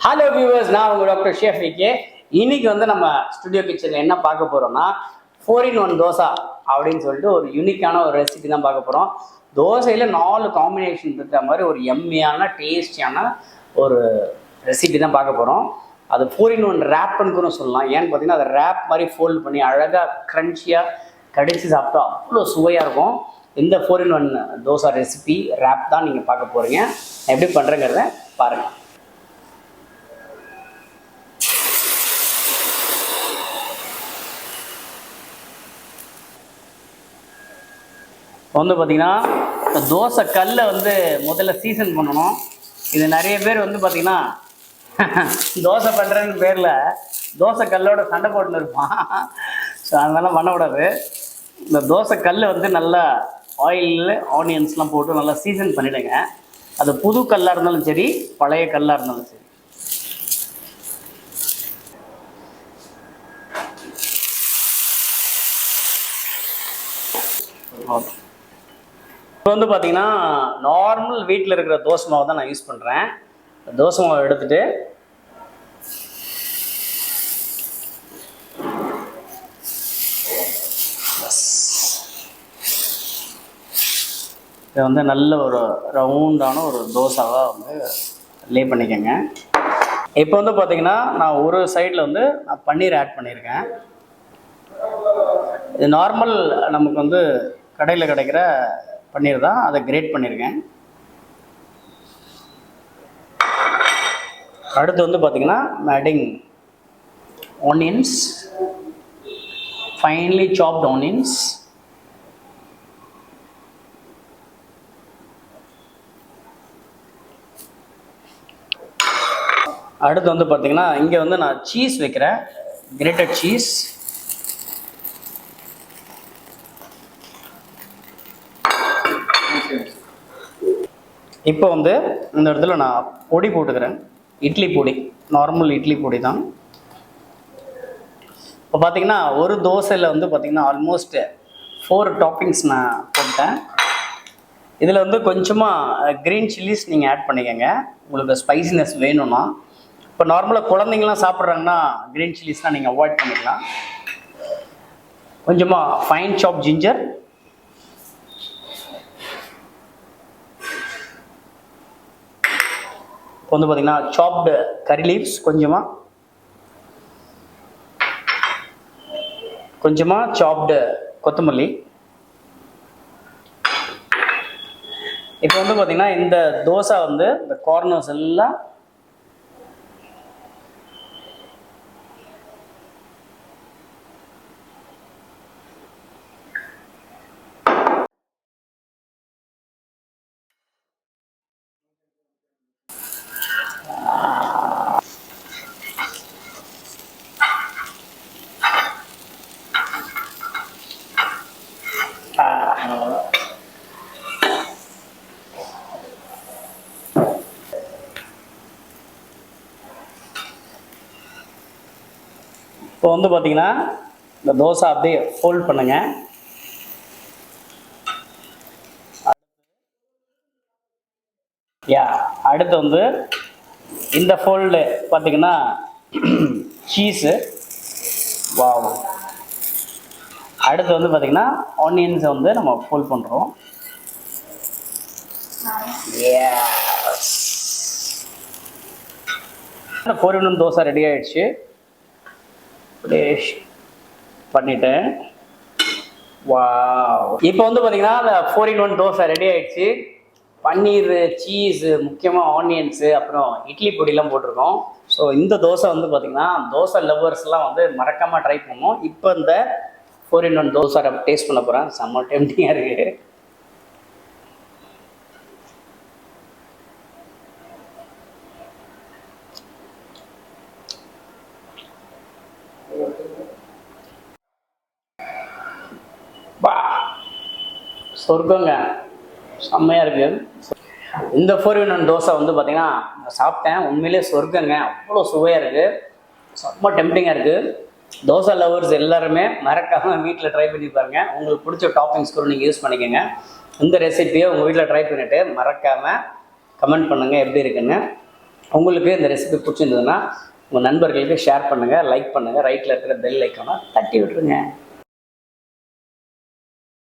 Hello viewers, நான் உங்கள் doctor ஷேஃபிக்கு. இன்னைக்கு வந்து நம்ம ஸ்டுடியோ கிச்சனில் என்ன பார்க்க போகிறோம்னா 4-in-1 தோசை அப்படின்னு சொல்லிட்டு ஒரு யூனிக்கான ஒரு ரெசிபி தான் பார்க்க போகிறோம். தோசையில் 4 காம்பினேஷன் இருக்கிற மாதிரி ஒரு எம்மியான டேஸ்டியான ஒரு ரெசிபி தான் பார்க்க போகிறோம். அது 4-in-1 ரேப்னு கூட சொல்லலாம். ஏன்னு பார்த்தீங்கன்னா அதை ரேப் மாதிரி ஃபோல்ட் பண்ணி அழகாக க்ரன்ச்சியாக கடிச்சு சாப்பிட்டா அவ்வளோ சுவையாக இருக்கும். இந்த 4-in-1 தோசை ரெசிபி ரேப் தான் நீங்கள் பார்க்க போகிறீங்க. எப்படி பண்ணுறேங்கிறத பாருங்கள். வந்து பார்த்திங்கன்னா இந்த தோசை கல்லை வந்து முதல்ல சீசன் பண்ணணும். இது நிறைய பேர் வந்து பார்த்திங்கன்னா தோசை பண்ணுறேன்னு பேரில் தோசை கல்லோட சண்டை போட்டுன்னு இருப்பான். ஸோ அதெல்லாம் பண்ணக்கூடாது. இந்த தோசை கல் வந்து நல்லா ஆயில் ஆனியன்ஸ்லாம் போட்டு நல்லா சீசன் பண்ணிவிடுங்க. அது புது கல்லாக இருந்தாலும் சரி, பழைய கல்லாக இருந்தாலும் சரி. ஓகே, இப்போ வந்து பார்த்தீங்கன்னா நார்மல் வீட்டில் இருக்கிற தோசை மாவு தான் நான் யூஸ் பண்ணுறேன். தோசை மாவு எடுத்துகிட்டு இதை வந்து நல்ல ஒரு ரவுண்டான ஒரு தோசாவாக வந்து லே பண்ணிக்கோங்க. இப்போ வந்து பார்த்தீங்கன்னா நான் ஒரு சைடில் வந்து நான் பன்னீர் ஆட் பண்ணியிருக்கேன். இது நார்மல் நமக்கு வந்து கடையில் கிடைக்கிற பன்னீர் தான், அதை கிரேட் பண்ணியிருக்கேன். அடுத்து வந்து பார்த்திங்கன்னா adding onions, finally soft onions. அடுத்து வந்து பார்த்திங்கன்னா இங்கே வந்து நான் சீஸ் வைக்கிறேன், கிரேட்டட் சீஸ். இப்போ வந்து இந்த இடத்துல நான் பொடி போட்டுக்கிறேன், இட்லி பொடி, நார்மல் இட்லி பொடி தான். இப்போ பார்த்தீங்கன்னா ஒரு தோசையில் வந்து பார்த்திங்கன்னா ஆல்மோஸ்ட் 4 டாப்பிங்ஸ் நான் போட்டேன். இதில் வந்து கொஞ்சமாக க்ரீன் சில்லிஸ் நீங்கள் ஆட் பண்ணிக்கோங்க உங்களுக்கு ஸ்பைசினஸ் வேணும்னா. இப்போ நார்மலாக குழந்தைங்களாம் சாப்பிட்றாங்கன்னா க்ரீன் சில்லிஸ்லாம் நீங்கள் அவாய்ட் பண்ணிக்கலாம். கொஞ்சமாக ஃபைன் சாப் ஜிஞ்சர், இப்போ வந்து பார்த்திங்கன்னா சாப்டு கறி லீவ்ஸ் கொஞ்சமாக சாப்டு கொத்தமல்லி. இப்போ வந்து பார்த்திங்கன்னா இந்த தோசை வந்து இந்த கார்னர்ஸ் எல்லாம் இப்போ வந்து பார்த்திங்கன்னா இந்த தோசை அப்படியே ஃபோல்ட் பண்ணுங்க. அடுத்து வந்து இந்த ஃபோல்டு பார்த்திங்கன்னா சீஸு. வாவ். அடுத்து வந்து பார்த்திங்கன்னா ஆனியன்ஸை வந்து நம்ம ஃபோல்ட் பண்ணுறோம். இந்த 4-in-1 தோசை ரெடி ஆகிடுச்சு. பண்ணிட்டேன். வாவ். இப்போ வந்து பார்த்தீங்கன்னா அந்த 4-in-1 தோசை ரெடி ஆகிடுச்சு. பன்னீர், சீஸு, முக்கியமாக ஆனியன்ஸு, அப்புறம் இட்லி பொடியெலாம் போட்டிருக்கோம். ஸோ இந்த தோசை வந்து பார்த்திங்கன்னா தோசை லவ்வர்ஸ்லாம் வந்து மறக்காமல் ட்ரை பண்ணுவோம். இப்போ இந்த 4-in-1 தோசை டேஸ்ட் பண்ண போகிறேன். செம்ம டெம்டிங்காக இருக்குது. சொர்க்கங்க, செம்மையாக இருக்குது. இந்த 4-in-1 தோசை வந்து பார்த்திங்கன்னா சாப்பிட்டேன், உண்மையிலே சொர்க்கங்க. அவ்வளோ சுவையாக இருக்குது, செம்ம டெம்டிங்காக இருக்குது. தோசை லவர்ஸ் எல்லாருமே மறக்காமல் வீட்டில் ட்ரை பண்ணி பாருங்கள். உங்களுக்கு பிடிச்ச டாப்பிங்ஸ் கூட நீங்கள் யூஸ் பண்ணிக்கோங்க. இந்த ரெசிபியை உங்கள் வீட்டில் ட்ரை பண்ணிவிட்டு மறக்காமல் கமெண்ட் பண்ணுங்கள் எப்படி இருக்குன்னு. உங்களுக்கு இந்த ரெசிபி பிடிச்சிருந்ததுன்னா உங்கள் நண்பர்களுக்கு ஷேர் பண்ணுங்கள், லைக் பண்ணுங்கள், ரைட்டில் இருக்கிற பெல் ஐக்கானை தட்டி விட்டுருங்க.